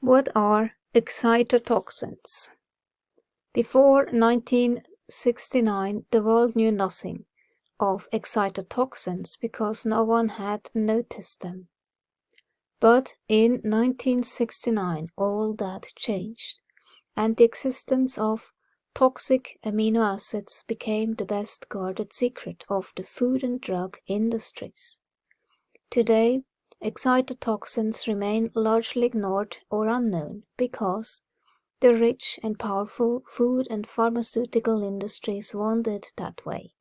What are excitotoxins? Before 1969, the world knew nothing of excitotoxins because no one had noticed them. But in 1969, all that changed, and the existence of toxic amino acids became the best guarded secret of the food and drug industries. Today, excitotoxins remain largely ignored or unknown because the rich and powerful food and pharmaceutical industries want it that way.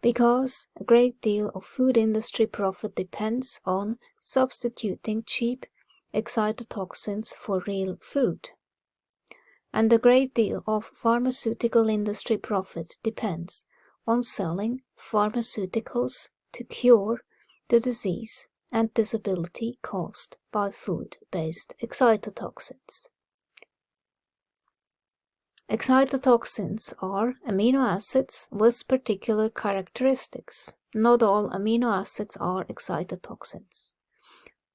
Because a great deal of food industry profit depends on substituting cheap excitotoxins for real food. And a great deal of pharmaceutical industry profit depends on selling pharmaceuticals to cure the disease and disability caused by food-based excitotoxins. Excitotoxins are amino acids with particular characteristics. Not all amino acids are excitotoxins.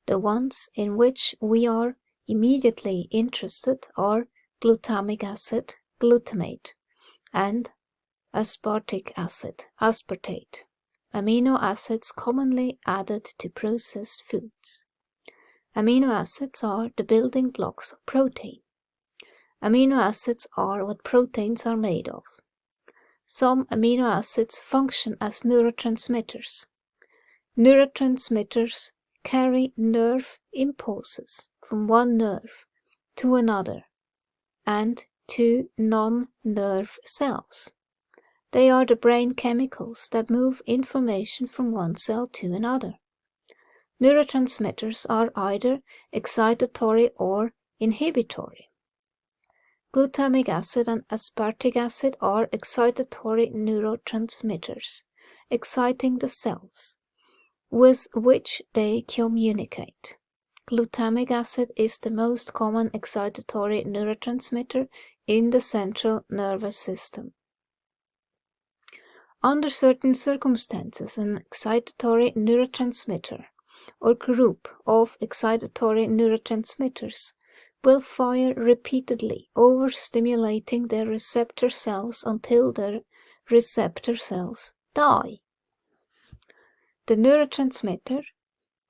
The ones in which we are immediately interested are glutamic acid, glutamate, and aspartic acid, aspartate, amino acids commonly added to processed foods. Amino acids are the building blocks of protein. Amino acids are what proteins are made of. Some amino acids function as neurotransmitters. Neurotransmitters carry nerve impulses from one nerve to another and to non-nerve cells. They are the brain chemicals that move information from one cell to another. Neurotransmitters are either excitatory or inhibitory. Glutamic acid and aspartic acid are excitatory neurotransmitters, exciting the cells with which they communicate. Glutamic acid is the most common excitatory neurotransmitter in the central nervous system. Under certain circumstances, an excitatory neurotransmitter or group of excitatory neurotransmitters will fire repeatedly, overstimulating their receptor cells until their receptor cells die. The neurotransmitter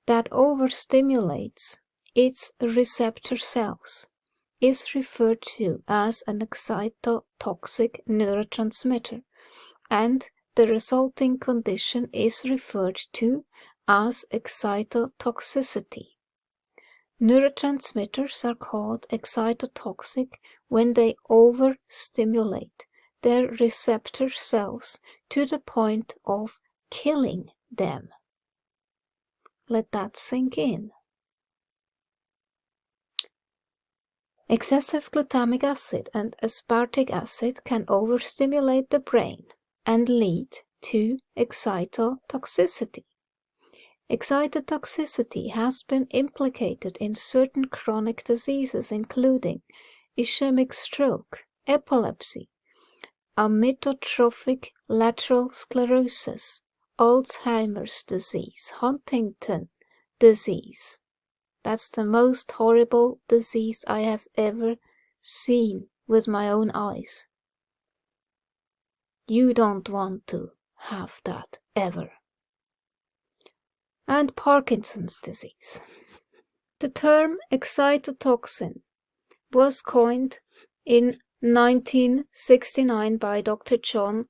that overstimulates its receptor cells is referred to as an excitotoxic neurotransmitter, and the resulting condition is referred to as excitotoxicity. Neurotransmitters are called excitotoxic when they overstimulate their receptor cells to the point of killing them. Let that sink in. Excessive glutamic acid and aspartic acid can overstimulate the brain and lead to excitotoxicity. Excitotoxicity has been implicated in certain chronic diseases including ischemic stroke, epilepsy, amyotrophic lateral sclerosis, Alzheimer's disease, Huntington disease. That's the most horrible disease I have ever seen with my own eyes. You don't want to have that ever. And Parkinson's disease. The term excitotoxin was coined in 1969 by Dr. John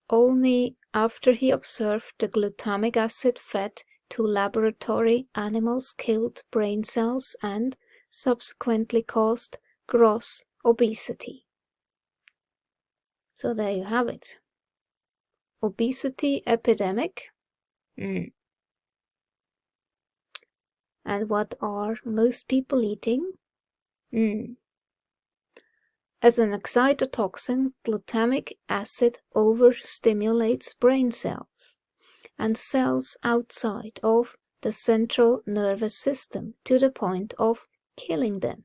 Olney after he observed the glutamic acid fed to laboratory animals killed brain cells and subsequently caused gross obesity. So there you have it. Obesity epidemic. And what are most people eating? As an excitotoxin, glutamic acid overstimulates brain cells and cells outside of the central nervous system to the point of killing them.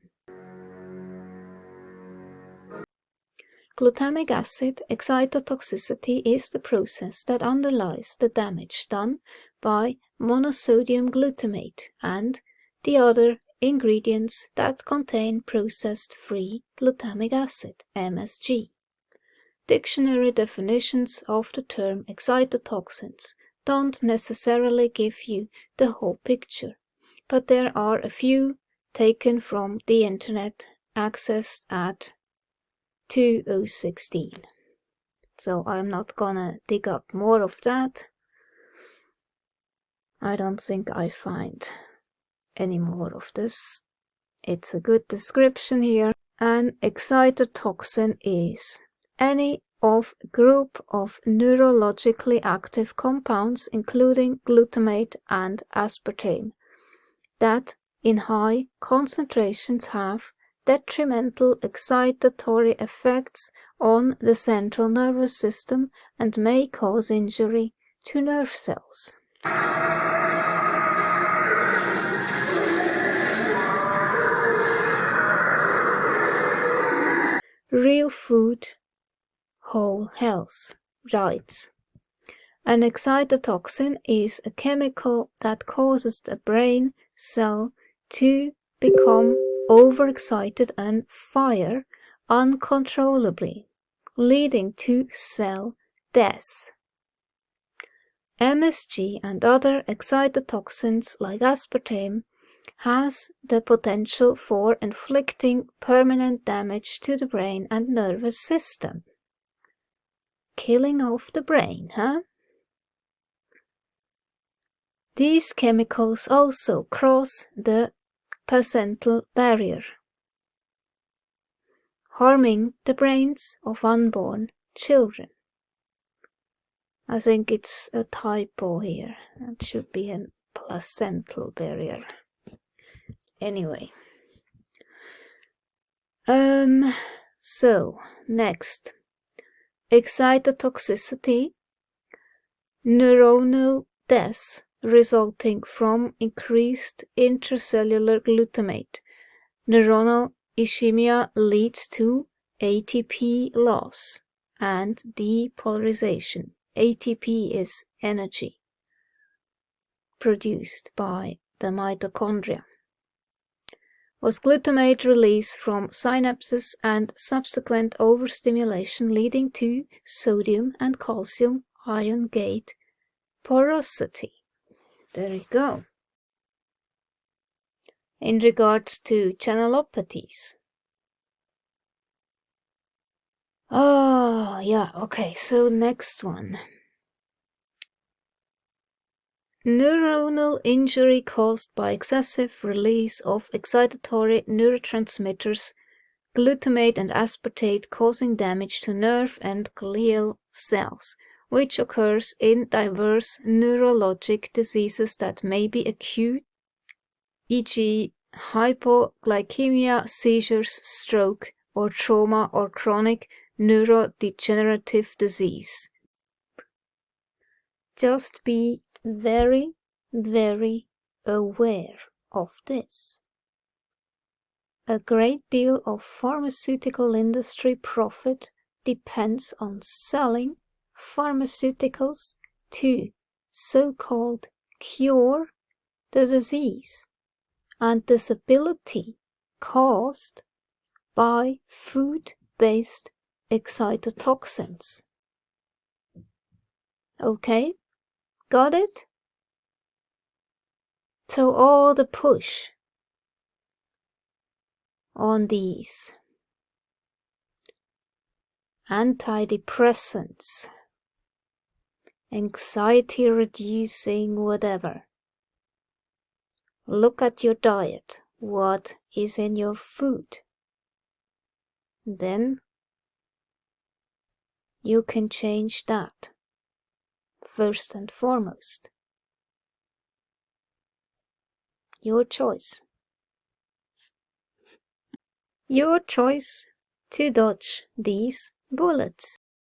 Glutamic acid excitotoxicity is the process that underlies the damage done by monosodium glutamate and the other ingredients that contain processed free glutamic acid, MSG. Dictionary definitions of the term excitotoxins don't necessarily give you the whole picture, but there are a few taken from the internet accessed at 2016. So I'm not gonna dig up more of that. I don't think I find any more of this. It's a good description here. An excitotoxin is any of a group of neurologically active compounds, including glutamate and aspartame, that in high concentrations have detrimental excitatory effects on the central nervous system and may cause injury to nerve cells. Real Food, Whole Health writes, an excitotoxin is a chemical that causes the brain cell to become overexcited and fire uncontrollably, leading to cell death. MSG and other excitotoxins like aspartame has the potential for inflicting permanent damage to the brain and nervous system. Killing off the brain, huh? These chemicals also cross the placental barrier, harming the brains of unborn children. I think it's a typo here. It should be a placental barrier. Anyway. So, next. Excitotoxicity, neuronal death resulting from increased intracellular glutamate. Neuronal ischemia leads to ATP loss and depolarization. ATP is energy produced by the mitochondria. Was glutamate release from synapses and subsequent overstimulation leading to sodium and calcium ion gate porosity. There you go. In regards to channelopathies. Oh, yeah, okay, so next one. Neuronal injury caused by excessive release of excitatory neurotransmitters, glutamate and aspartate, causing damage to nerve and glial cells, which occurs in diverse neurologic diseases that may be acute, e.g. hypoglycemia, seizures, stroke, or trauma or chronic neurodegenerative disease. Just be very, very aware of this. A great deal of pharmaceutical industry profit depends on selling pharmaceuticals to so-called cure the disease and disability caused by food-based excitotoxins. Okay? Got it? So all the push on these antidepressants, anxiety reducing whatever. Look at your diet. What is in your food? Then you can change that. First and foremost. Your choice. Your choice to dodge these bullets.